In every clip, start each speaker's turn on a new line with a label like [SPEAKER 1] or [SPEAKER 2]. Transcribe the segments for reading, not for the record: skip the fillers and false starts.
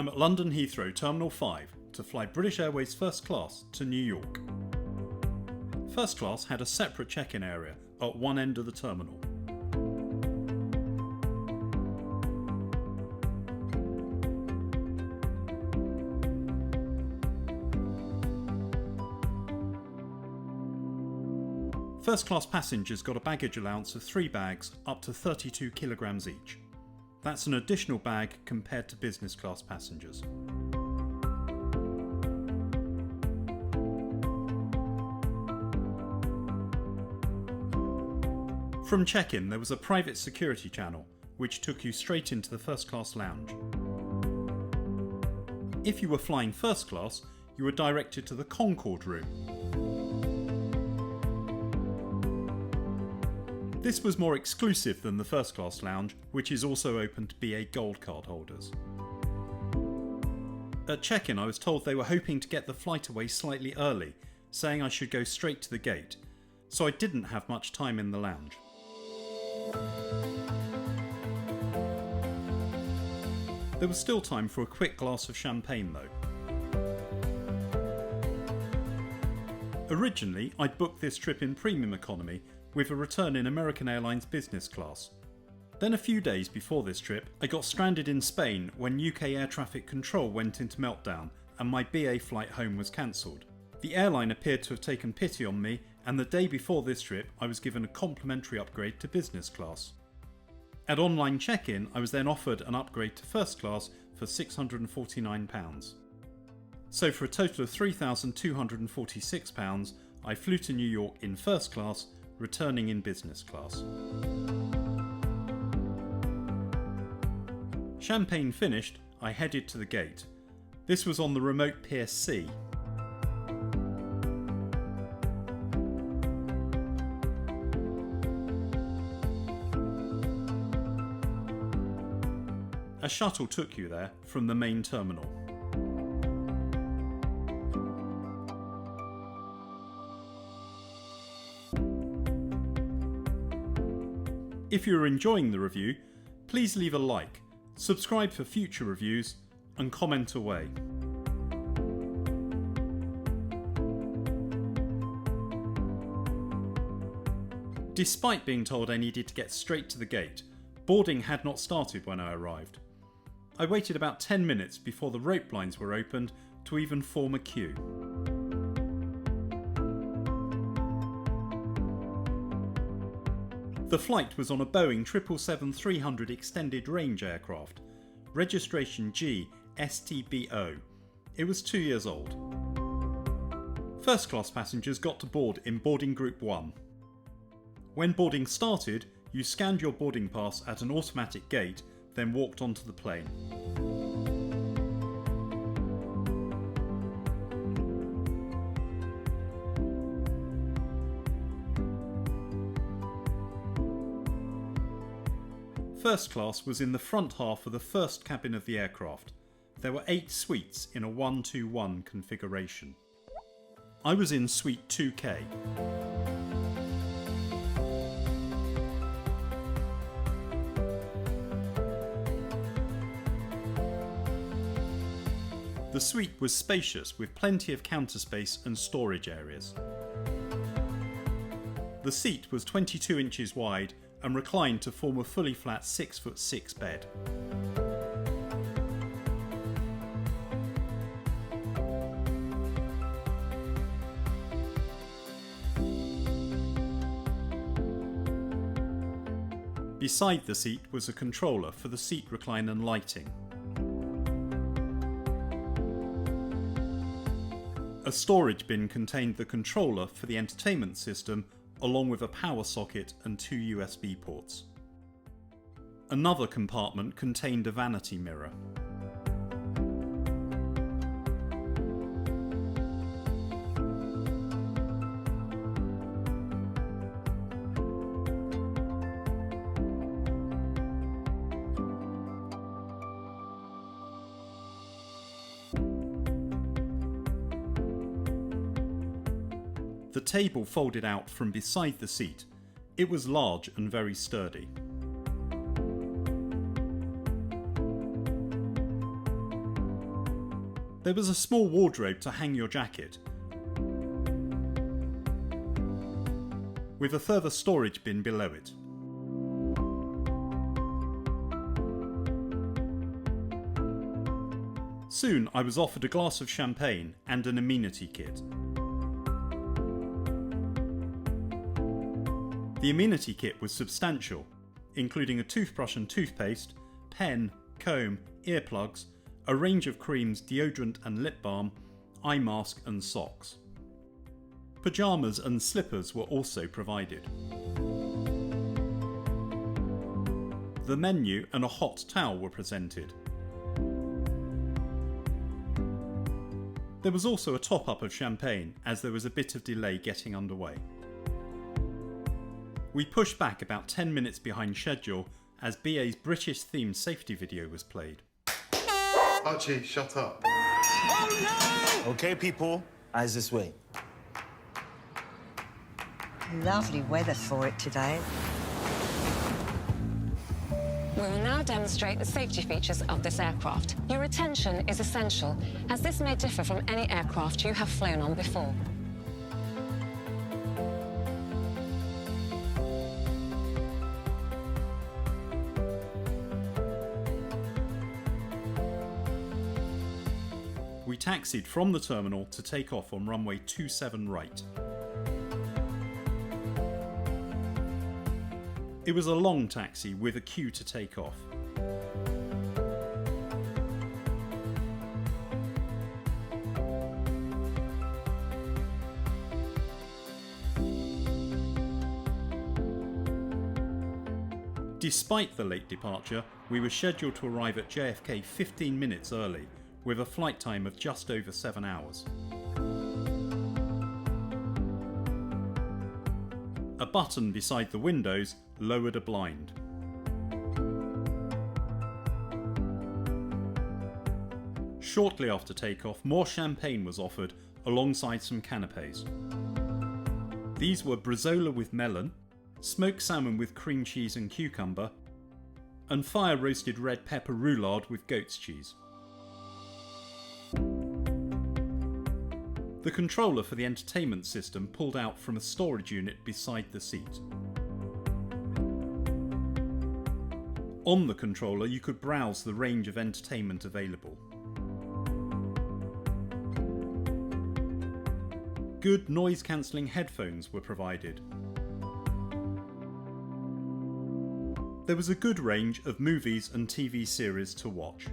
[SPEAKER 1] I'm at London Heathrow Terminal 5 to fly British Airways First Class to New York. First Class had a separate check-in area at one end of the terminal. First class passengers got a baggage allowance of 3 bags up to 32 kilograms each. That's an additional bag compared to business class passengers. From check-in there was a private security channel which took you straight into the first class lounge. If you were flying first class, you were directed to the Concorde room. This was more exclusive than the first class lounge, which is also open to BA Gold card holders. At check-in I was told they were hoping to get the flight away slightly early, saying I should go straight to the gate, so I didn't have much time in the lounge. There was still time for a quick glass of champagne though. Originally I'd booked this trip in premium economy with a return in American Airlines business class. Then a few days before this trip I got stranded in Spain when UK air traffic control went into meltdown and my BA flight home was cancelled. The airline appeared to have taken pity on me, and the day before this trip I was given a complimentary upgrade to business class. At online check-in I was then offered an upgrade to first class for £649. So for a total of £3,246 I flew to New York in first class, returning in business class. Champagne finished, I headed to the gate. This was on the remote Pier C. A shuttle took you there from the main terminal. If you're enjoying the review, please leave a like, subscribe for future reviews, and comment away. Despite being told I needed to get straight to the gate, boarding had not started when I arrived. I waited about 10 minutes before the rope lines were opened to even form a queue. The flight was on a Boeing 777-300 extended range aircraft, registration G STBO. It was 2 years old. First class passengers got to board in boarding group 1. When boarding started, you scanned your boarding pass at an automatic gate, then walked onto the plane. First class was in the front half of the first cabin of the aircraft. There were 8 suites in a 1-2-1 configuration. I was in suite 2K. The suite was spacious with plenty of counter space and storage areas. The seat was 22 inches wide and reclined to form a fully flat 6'6" bed. Beside the seat was a controller for the seat recline and lighting. A storage bin contained the controller for the entertainment system, along with a power socket and 2 USB ports. Another compartment contained a vanity mirror. The table folded out from beside the seat. It was large and very sturdy. There was a small wardrobe to hang your jacket, with a further storage bin below it. Soon I was offered a glass of champagne and an amenity kit. The amenity kit was substantial, including a toothbrush and toothpaste, pen, comb, earplugs, a range of creams, deodorant and lip balm, eye mask and socks. Pyjamas and slippers were also provided. The menu and a hot towel were presented. There was also a top-up of champagne, as there was a bit of delay getting underway. We pushed back about 10 minutes behind schedule as BA's British-themed safety video was played.
[SPEAKER 2] Archie, shut up.
[SPEAKER 3] Oh no! Okay, people, eyes this way.
[SPEAKER 4] Lovely weather for it today.
[SPEAKER 5] We will now demonstrate the safety features of this aircraft. Your attention is essential, as this may differ from any aircraft you have flown on before.
[SPEAKER 1] We taxied from the terminal to take off on runway 27 right. It was a long taxi with a queue to take off. Despite the late departure, we were scheduled to arrive at JFK 15 minutes early, with a flight time of just over 7 hours. A button beside the windows lowered a blind. Shortly after takeoff, more champagne was offered alongside some canapes. These were bresaola with melon, smoked salmon with cream cheese and cucumber, and fire roasted red pepper roulade with goat's cheese. The controller for the entertainment system pulled out from a storage unit beside the seat. On the controller you could browse the range of entertainment available. Good noise-cancelling headphones were provided. There was a good range of movies and TV series to watch.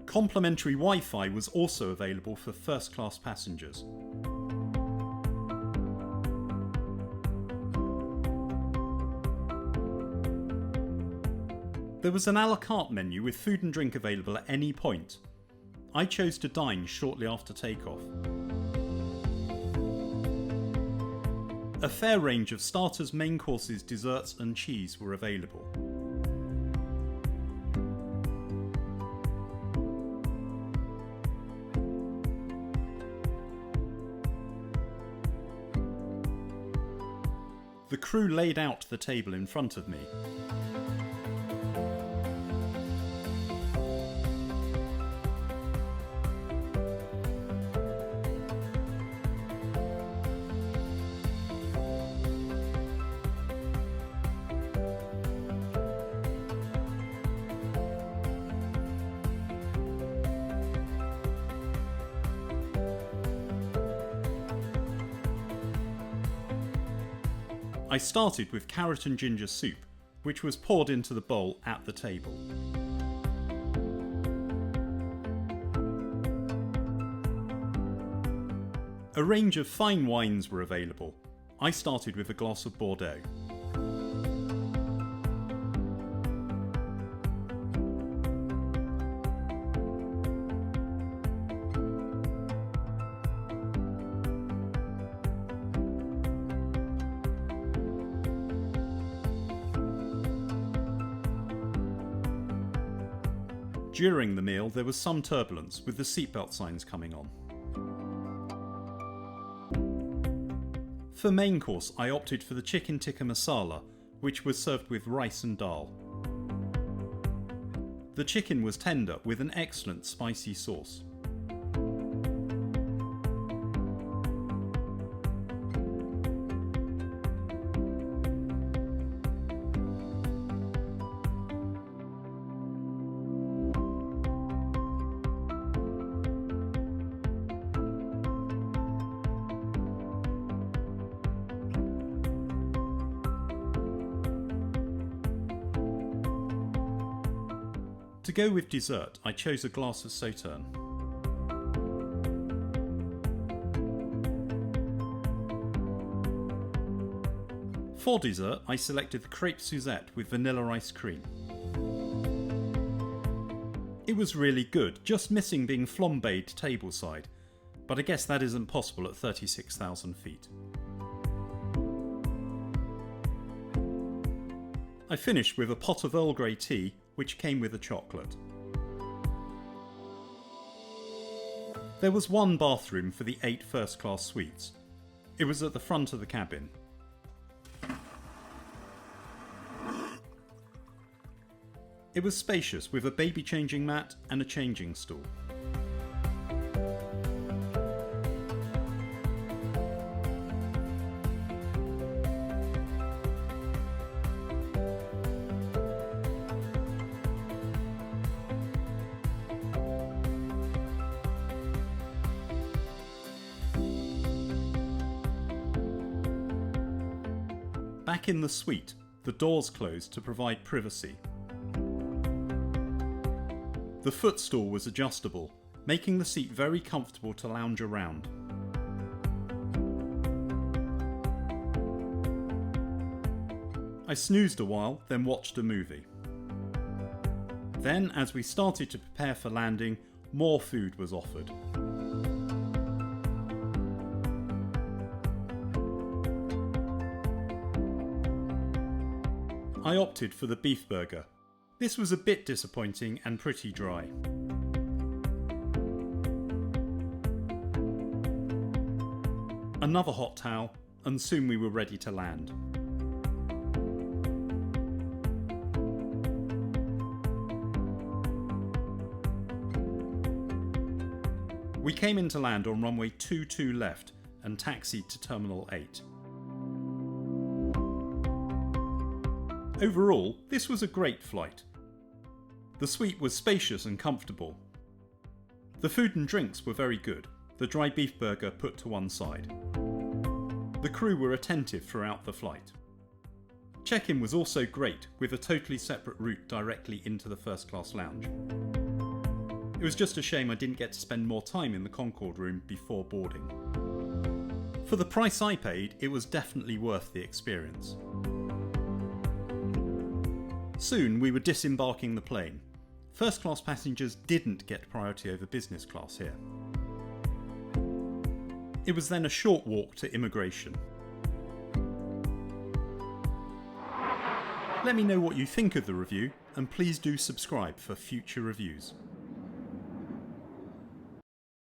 [SPEAKER 1] Complimentary Wi-Fi was also available for first-class passengers. There was an a la carte menu with food and drink available at any point. I chose to dine shortly after takeoff. A fair range of starters, main courses, desserts and cheese were available. The crew laid out the table in front of me. I started with carrot and ginger soup, which was poured into the bowl at the table. A range of fine wines were available. I started with a glass of Bordeaux. During the meal there was some turbulence with the seatbelt signs coming on. For main course I opted for the chicken tikka masala, which was served with rice and dal. The chicken was tender with an excellent spicy sauce. To go with dessert, I chose a glass of sauterne. For dessert, I selected the crepe Suzette with vanilla ice cream. It was really good, just missing being flambéed tableside, but I guess that isn't possible at 36,000 feet. I finished with a pot of Earl Grey tea, which came with a chocolate. There was one bathroom for the 8 first-class suites. It was at the front of the cabin. It was spacious with a baby changing mat and a changing stool. Back in the suite, the doors closed to provide privacy. The footstool was adjustable, making the seat very comfortable to lounge around. I snoozed a while, then watched a movie. Then, as we started to prepare for landing, more food was offered. I opted for the beef burger. This was a bit disappointing and pretty dry. Another hot towel, and soon we were ready to land. We came into land on runway 22 left and taxied to Terminal 8. Overall, this was a great flight. The suite was spacious and comfortable. The food and drinks were very good, the dry beef burger put to one side. The crew were attentive throughout the flight. Check-in was also great, with a totally separate route directly into the first class lounge. It was just a shame I didn't get to spend more time in the Concorde room before boarding. For the price I paid, it was definitely worth the experience. Soon we were disembarking the plane. First class passengers didn't get priority over business class here. It was then a short walk to immigration. Let me know what you think of the review, and please do subscribe for future reviews.